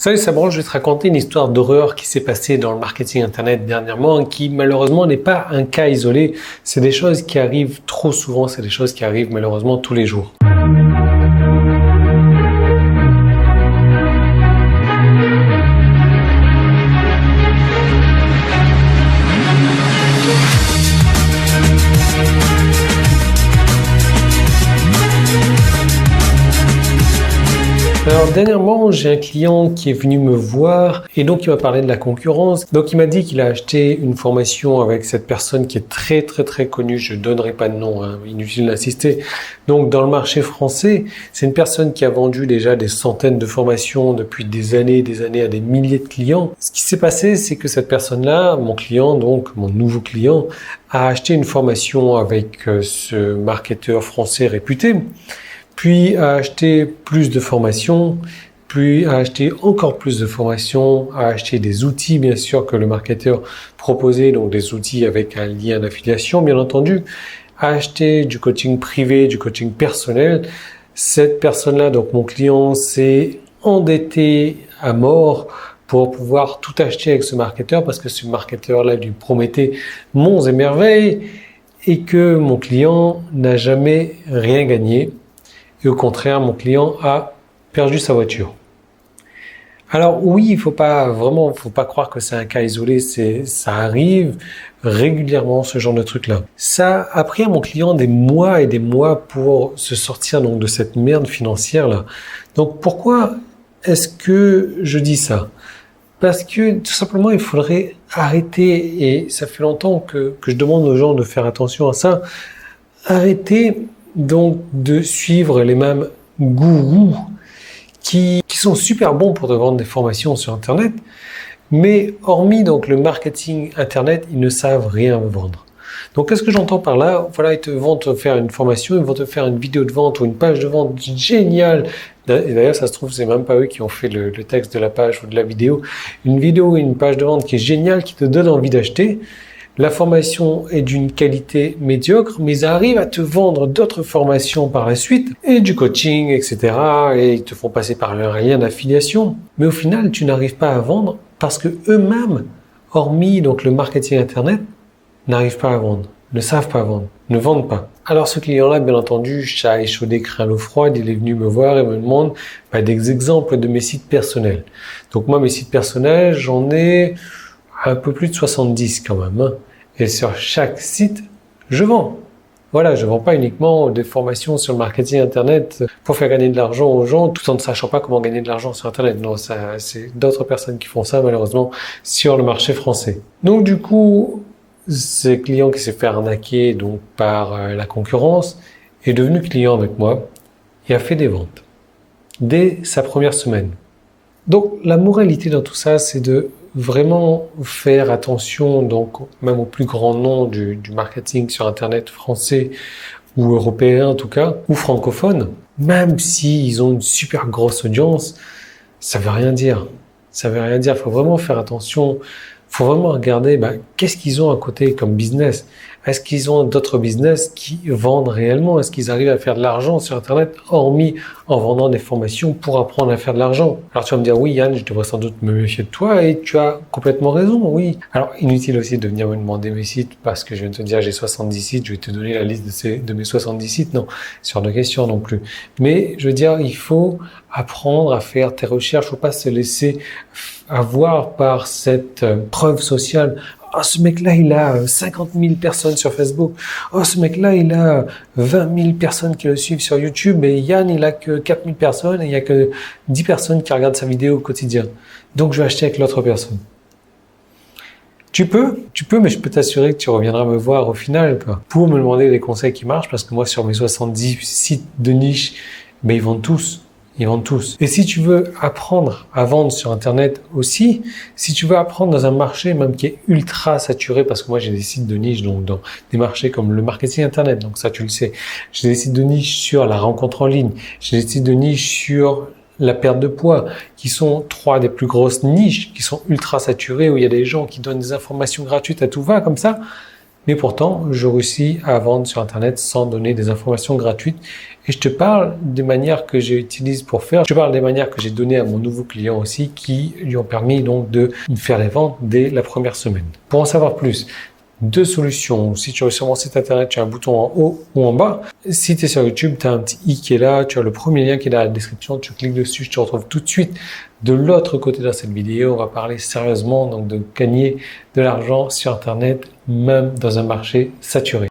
Salut, c'est Sabran, je vais te raconter une histoire d'horreur qui s'est passée dans le marketing internet dernièrement, qui malheureusement n'est pas un cas isolé. C'est des choses qui arrivent trop souvent, c'est des choses qui arrivent malheureusement tous les jours. Alors dernièrement, j'ai un client qui est venu me voir et donc il m'a parlé de la concurrence. Donc il m'a dit qu'il a acheté une formation avec cette personne qui est très connue. Je donnerai pas de nom, inutile d'insister. Donc dans le marché français, c'est une personne qui a vendu déjà des centaines de formations depuis des années à des milliers de clients. Ce qui s'est passé, c'est que cette personne-là, mon client, donc mon nouveau client, a acheté une formation avec ce marketeur français réputé. Puis a acheté plus de formations, puis a acheté encore plus de formations, a acheté des outils bien sûr que le marketeur proposait, donc des outils avec un lien d'affiliation bien entendu, a acheté du coaching privé, du coaching personnel. Cette personne-là, donc mon client, s'est endetté à mort pour pouvoir tout acheter avec ce marketeur parce que ce marketeur-là lui promettait monts et merveilles et que mon client n'a jamais rien gagné. Et au contraire, mon client a perdu sa voiture. Alors oui, il faut pas croire que c'est un cas isolé, ça arrive régulièrement ce genre de truc-là. Ça a pris à mon client des mois et des mois pour se sortir donc de cette merde financière-là. Donc pourquoi est-ce que je dis ça? Parce que tout simplement, il faudrait arrêter, et ça fait longtemps que je demande aux gens de faire attention à ça, arrêter donc de suivre les mêmes gourous qui sont super bons pour te vendre des formations sur Internet, mais hormis donc le marketing Internet, ils ne savent rien vendre. Donc qu'est-ce que j'entends par là? Voilà, ils vont te faire une formation, ils vont te faire une vidéo de vente ou une page de vente géniale. Et d'ailleurs, ça se trouve, c'est même pas eux qui ont fait le texte de la page ou de la vidéo. Une vidéo ou une page de vente qui est géniale, qui te donne envie d'acheter. La formation est d'une qualité médiocre, mais ils arrivent à te vendre d'autres formations par la suite, et du coaching, etc. Et ils te font passer par un lien d'affiliation. Mais au final, tu n'arrives pas à vendre parce que eux-mêmes, hormis donc le marketing Internet, n'arrivent pas à vendre, ne savent pas vendre, ne vendent pas. Alors ce client-là, bien entendu, chat échaudé, craint l'eau froide, il est venu me voir et me demande des exemples de mes sites personnels. Donc moi, mes sites personnels, j'en ai un peu plus de 70 quand même. Et sur chaque site, je vends. Voilà, je vends pas uniquement des formations sur le marketing Internet pour faire gagner de l'argent aux gens tout en ne sachant pas comment gagner de l'argent sur Internet. Non, ça, c'est d'autres personnes qui font ça malheureusement sur le marché français. Donc du coup, ce client qui s'est fait arnaquer donc par la concurrence est devenu client avec moi et a fait des ventes dès sa première semaine. Donc la moralité dans tout ça, c'est de vraiment faire attention donc même au plus grand nom du marketing sur Internet français ou européen en tout cas, ou francophone, même s'ils ont une super grosse audience, ça veut rien dire. Ça veut rien dire. Il faut vraiment faire attention. Il faut vraiment regarder qu'est-ce qu'ils ont à côté comme business. Est-ce qu'ils ont d'autres business qui vendent réellement? Est-ce qu'ils arrivent à faire de l'argent sur Internet, hormis en vendant des formations pour apprendre à faire de l'argent? Alors tu vas me dire, oui Yann, je devrais sans doute me méfier de toi, et tu as complètement raison, oui. Alors inutile aussi de venir me demander mes sites, parce que je viens de te dire j'ai 70 sites, je vais te donner la liste de mes 70 sites, non, sur de questions non plus. Mais je veux dire, il faut apprendre à faire tes recherches, faut pas se laisser avoir par cette preuve sociale. Oh, ce mec-là, il a 50 000 personnes sur Facebook. Oh, ce mec-là, il a 20 000 personnes qui le suivent sur YouTube. Et Yann, il a que 4 000 personnes et il y a que 10 personnes qui regardent sa vidéo au quotidien. Donc, je vais acheter avec l'autre personne. Tu peux, mais je peux t'assurer que tu reviendras me voir au final, quoi, pour me demander des conseils qui marchent, parce que moi, sur mes 70 sites de niche, ils vendent tous. Ils vendent tous. Et si tu veux apprendre à vendre sur Internet aussi, si tu veux apprendre dans un marché même qui est ultra saturé, parce que moi j'ai des sites de niche donc dans des marchés comme le marketing Internet, donc ça tu le sais. J'ai des sites de niche sur la rencontre en ligne, j'ai des sites de niche sur la perte de poids, qui sont 3 des plus grosses niches, qui sont ultra saturées, où il y a des gens qui donnent des informations gratuites à tout va comme ça. Mais pourtant, je réussis à vendre sur Internet sans donner des informations gratuites. Et je te parle des manières que j'utilise pour faire. Je te parle des manières que j'ai données à mon nouveau client aussi qui lui ont permis donc de faire les ventes dès la première semaine. Pour en savoir plus, deux solutions. Si tu es sur mon site internet, tu as un bouton en haut ou en bas. Si tu es sur YouTube, tu as un petit i qui est là. Tu as le premier lien qui est dans la description. Tu cliques dessus, je te retrouve tout de suite de l'autre côté de cette vidéo. On va parler sérieusement donc de gagner de l'argent sur Internet, même dans un marché saturé.